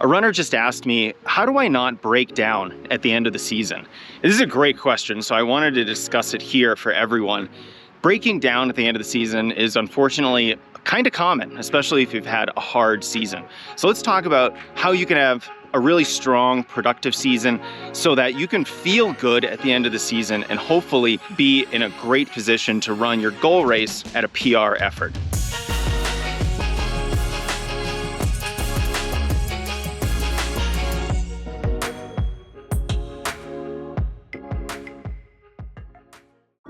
A runner just asked me, how do I not break down at the end of the season? This is a great question, so I wanted to discuss it here for everyone. Breaking down at the end of the season is unfortunately kind of common, especially if you've had a hard season. So let's talk about how you can have a really strong, productive season so that you can feel good at the end of the season and hopefully be in a great position to run your goal race at a PR effort.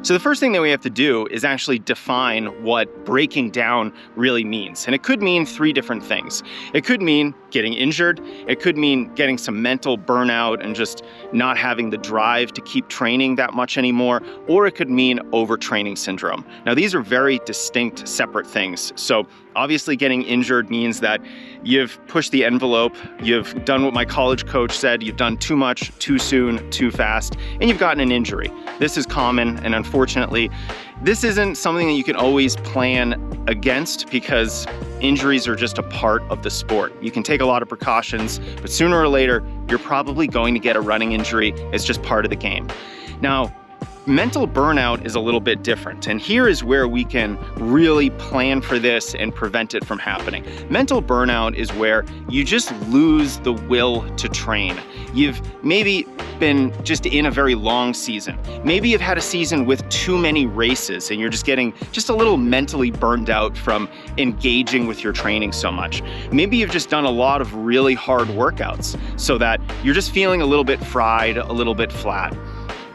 So the first thing that we have to do is actually define what breaking down really means. And it could mean three different things. It could mean getting injured. It could mean getting some mental burnout and just not having the drive to keep training that much anymore. Or it could mean overtraining syndrome. Now, these are very distinct, separate things. So obviously getting injured means that you've pushed the envelope, you've done what my college coach said, you've done too much, too soon, too fast, and you've gotten an injury. This is common, and unfortunately, this isn't something that you can always plan against because injuries are just a part of the sport. You can take a lot of precautions, but sooner or later, you're probably going to get a running injury. It's just part of the game. Now, mental burnout is a little bit different, and here is where we can really plan for this and prevent it from happening. Mental burnout is where you just lose the will to train. You've maybe been just in a very long season. Maybe you've had a season with too many races and you're just getting just a little mentally burned out from engaging with your training so much. Maybe you've just done a lot of really hard workouts so that you're just feeling a little bit fried, a little bit flat.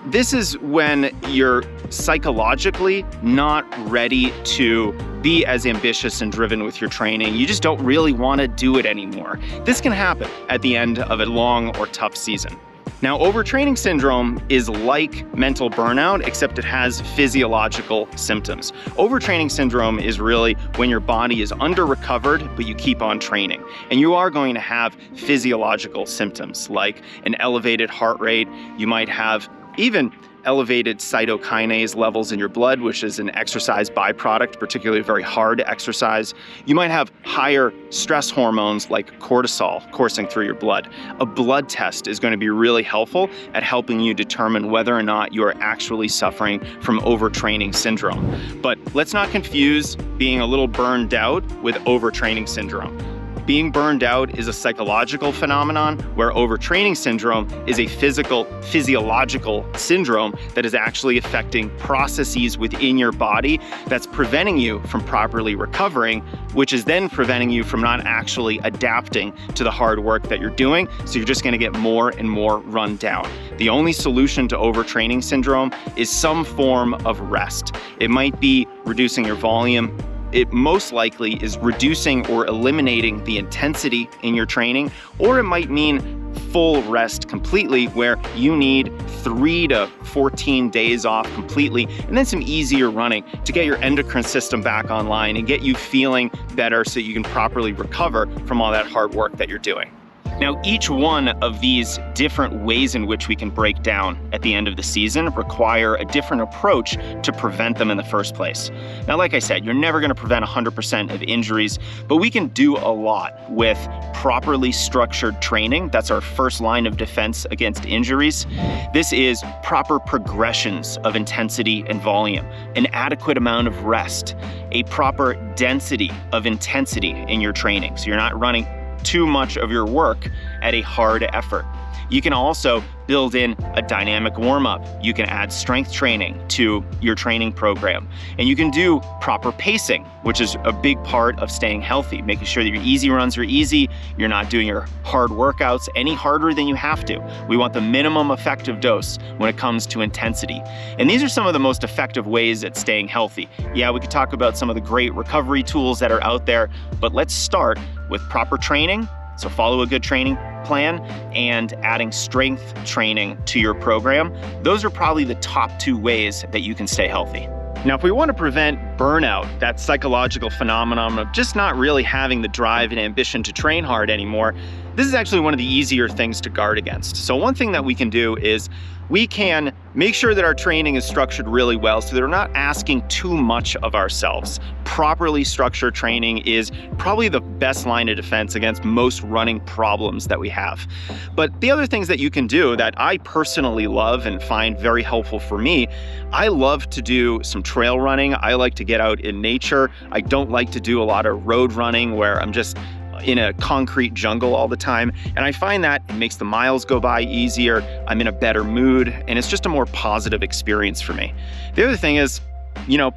This is when you're psychologically not ready to be as ambitious and driven with your training. You just don't really want to do it anymore. This can happen at the end of a long or tough season. Now, overtraining syndrome is like mental burnout, except it has physiological symptoms. Overtraining syndrome is really when your body is under-recovered, but you keep on training. And you are going to have physiological symptoms like an elevated heart rate. You might have even elevated cytokinase levels in your blood, which is an exercise byproduct, particularly very hard exercise. You might have higher stress hormones like cortisol coursing through your blood. A blood test is going to be really helpful at helping you determine whether or not you are actually suffering from overtraining syndrome. But let's not confuse being a little burned out with overtraining syndrome. Being burned out is a psychological phenomenon, where overtraining syndrome is a physiological syndrome that is actually affecting processes within your body that's preventing you from properly recovering, which is then preventing you from not actually adapting to the hard work that you're doing. So you're just going to get more and more run down. The only solution to overtraining syndrome is some form of rest. It might be reducing your volume. It most likely is reducing or eliminating the intensity in your training, or it might mean full rest completely, where you need 3 to 14 days off completely, and then some easier running to get your endocrine system back online and get you feeling better so you can properly recover from all that hard work that you're doing. Now, each one of these different ways in which we can break down at the end of the season require a different approach to prevent them in the first place. Now, like I said, you're never going to prevent 100% of injuries, but we can do a lot with properly structured training. That's our first line of defense against injuries. This is proper progressions of intensity and volume, an adequate amount of rest, a proper density of intensity in your training, so you're not running too much of your work at a hard effort. You can also build in a dynamic warm-up. You can add strength training to your training program. And you can do proper pacing, which is a big part of staying healthy, making sure that your easy runs are easy, you're not doing your hard workouts any harder than you have to. We want the minimum effective dose when it comes to intensity. And these are some of the most effective ways at staying healthy. Yeah, we could talk about some of the great recovery tools that are out there, but let's start with proper training. So follow a good training plan and adding strength training to your program. Those are probably the top 2 ways that you can stay healthy. Now, if we want to prevent burnout, that psychological phenomenon of just not really having the drive and ambition to train hard anymore, this is actually one of the easier things to guard against. So one thing that we can do is we can make sure that our training is structured really well so that we're not asking too much of ourselves. Properly structured training is probably the best line of defense against most running problems that we have. But the other things that you can do that I personally love and find very helpful for me, I love to do some trail running. I like to get out in nature. I don't like to do a lot of road running where I'm just in a concrete jungle all the time. And I find that it makes the miles go by easier. I'm in a better mood, and it's just a more positive experience for me. The other thing is,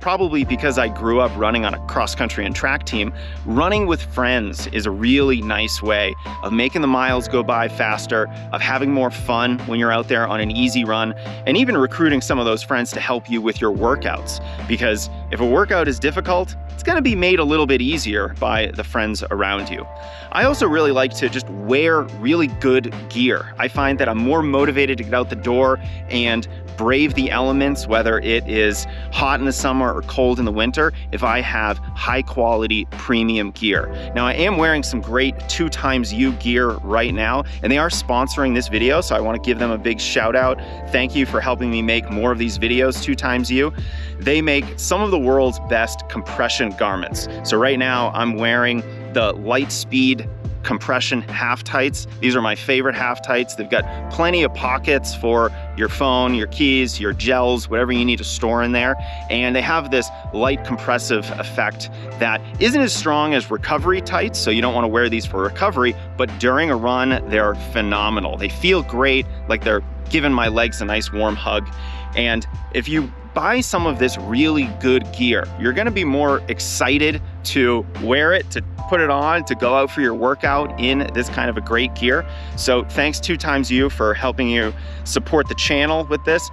probably because I grew up running on a cross-country and track team, running with friends is a really nice way of making the miles go by faster, of having more fun when you're out there on an easy run, and even recruiting some of those friends to help you with your workouts. Because if a workout is difficult, it's gonna be made a little bit easier by the friends around you. I also really like to just wear really good gear. I find that I'm more motivated to get out the door and brave the elements, whether it is hot in the summer or cold in the winter, if I have high quality premium gear. Now I am wearing some great 2XU gear right now, and they are sponsoring this video, so I want to give them a big shout out. Thank you for helping me make more of these videos, 2XU. They make some of the world's best compression garments. So right now I'm wearing the Lightspeed compression half tights. These are my favorite half tights. They've got plenty of pockets for your phone, your keys, your gels, whatever you need to store in there. And they have this light compressive effect that isn't as strong as recovery tights, so you don't want to wear these for recovery, but during a run, they're phenomenal. They feel great, like they're giving my legs a nice warm hug. And if you buy some of this really good gear, you're gonna be more excited to wear it, to put it on, to go out for your workout in this kind of a great gear. So thanks 2XU for helping you support the channel with this.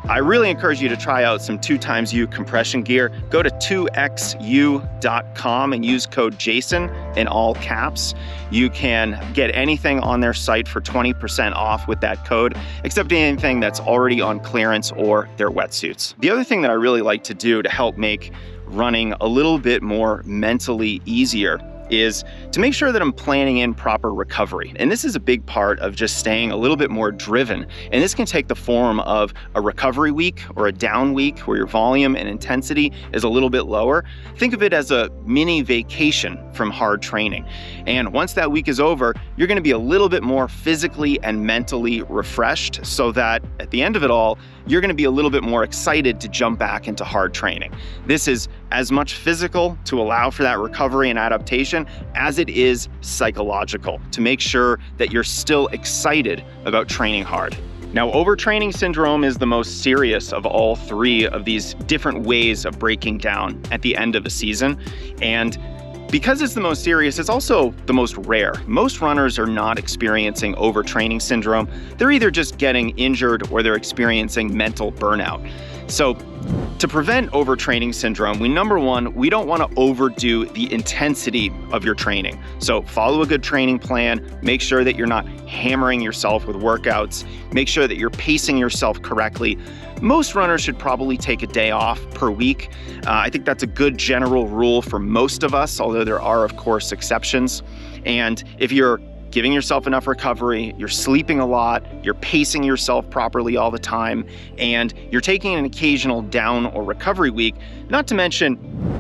I really encourage you to try out some 2XU compression gear. Go to 2XU.com and use code Jason in all caps. You can get anything on their site for 20% off with that code, except anything that's already on clearance or their wetsuits. The other thing that I really like to do to help make running a little bit more mentally easier is to make sure that I'm planning in proper recovery. And this is a big part of just staying a little bit more driven. And this can take the form of a recovery week or a down week where your volume and intensity is a little bit lower. Think of it as a mini vacation from hard training. And once that week is over, you're gonna be a little bit more physically and mentally refreshed so that at the end of it all, you're gonna be a little bit more excited to jump back into hard training. This is as much physical to allow for that recovery and adaptation as it is psychological to make sure that you're still excited about training hard. Now, overtraining syndrome is the most serious of all three of these different ways of breaking down at the end of a season. And because it's the most serious, it's also the most rare. Most runners are not experiencing overtraining syndrome. They're either just getting injured or they're experiencing mental burnout. So to prevent overtraining syndrome, number one, we don't want to overdo the intensity of your training. So follow a good training plan, make sure that you're not hammering yourself with workouts, make sure that you're pacing yourself correctly. Most runners should probably take a day off per week. I think that's a good general rule for most of us, although there are, of course, exceptions. And if you're giving yourself enough recovery, you're sleeping a lot, you're pacing yourself properly all the time, and you're taking an occasional down or recovery week, not to mention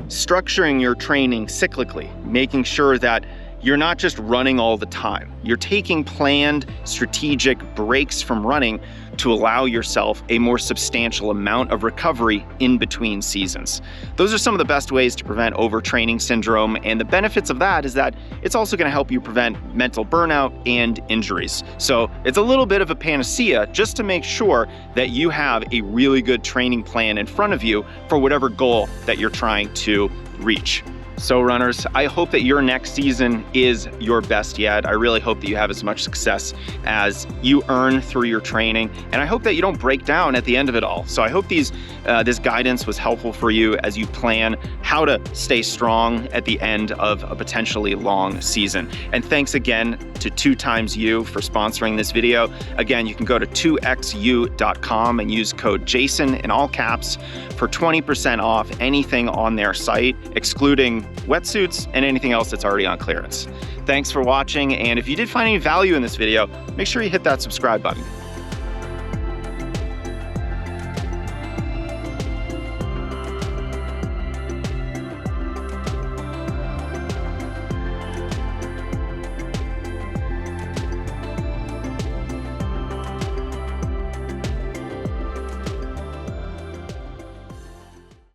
structuring your training cyclically, making sure that you're not just running all the time. You're taking planned strategic breaks from running to allow yourself a more substantial amount of recovery in between seasons. Those are some of the best ways to prevent overtraining syndrome, and the benefits of that is that it's also going to help you prevent mental burnout and injuries. So it's a little bit of a panacea just to make sure that you have a really good training plan in front of you for whatever goal that you're trying to reach. So runners, I hope that your next season is your best yet. I really hope that you have as much success as you earn through your training, and I hope that you don't break down at the end of it all. So I hope this guidance was helpful for you as you plan how to stay strong at the end of a potentially long season. And thanks again to 2XU for sponsoring this video. Again, you can go to 2XU.com and use code Jason in all caps for 20% off anything on their site, excluding wetsuits, and anything else that's already on clearance. Thanks for watching, and if you did find any value in this video, make sure you hit that subscribe button.